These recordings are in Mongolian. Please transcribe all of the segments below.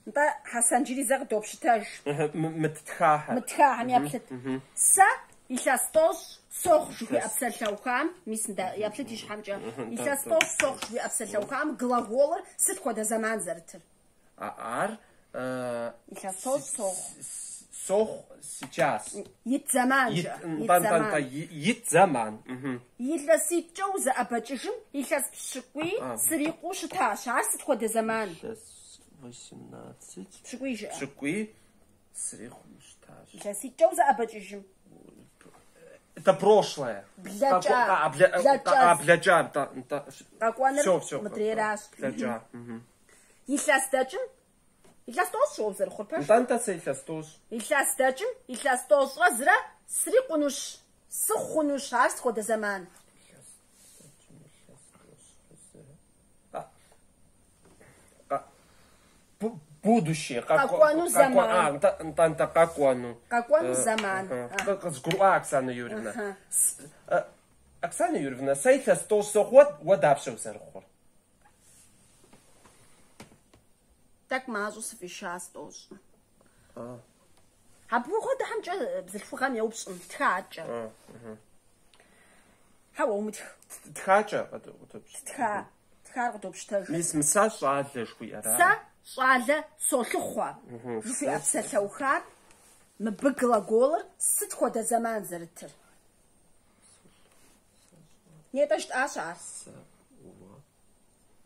انت حسن جري زغ دوبشتاج متخاحة يابلت سا يلاستوش سوخ شوفي ابسلوخام ميسندا يابلت يشحمجا يلاستوش سوخ شوفي ابسلوخام глаголор сыт кода заман зертер يلاستوش сох сейчас يت زمان يت زمان يلاسيتجو за абачжим يلاس пшикуи срикъу щытащ ар сыт кода заман 18 пшикуи срикъу щытащ يلاسيتجو за абачжим это прошлое. Бляча. Все. Бляча. Илластачым. Илластос шоузер хурпаш. Тантаца илластос. Илластачым. Илластос разра сри қунуш. Схунуш арс хода заман. Будущее. Какуану заман. Танта какуану. Какуану заман. Оксана Юрьевна. Оксана Юрьевна, сайта стосоход водавшим зархор. Так мазу сфишас тоже. А бухода хамча бзылфугам яупшин тхача. Хавомт. Тхача, тхар готопштаж. Мис мса шалеш хуяра. Са шале солхуа. Жуфи апсалхар. Мбглаголор сыт хода заман зертер. Нет, это что аш.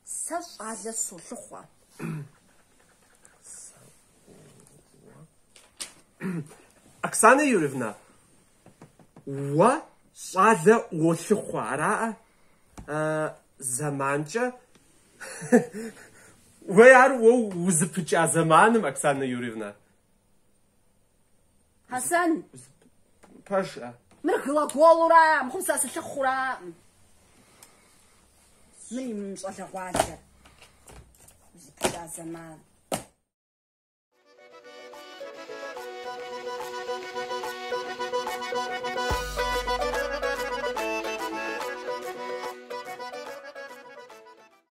Са шале солхуа. Оксана Юрьевна, уа шале олхуара заманча. Вы ар узпча заманом, Оксана Юрьевна. Хасан. Паша. Мрглаголура, мхумса сылхура. Мим шалахваля. Узпча заман.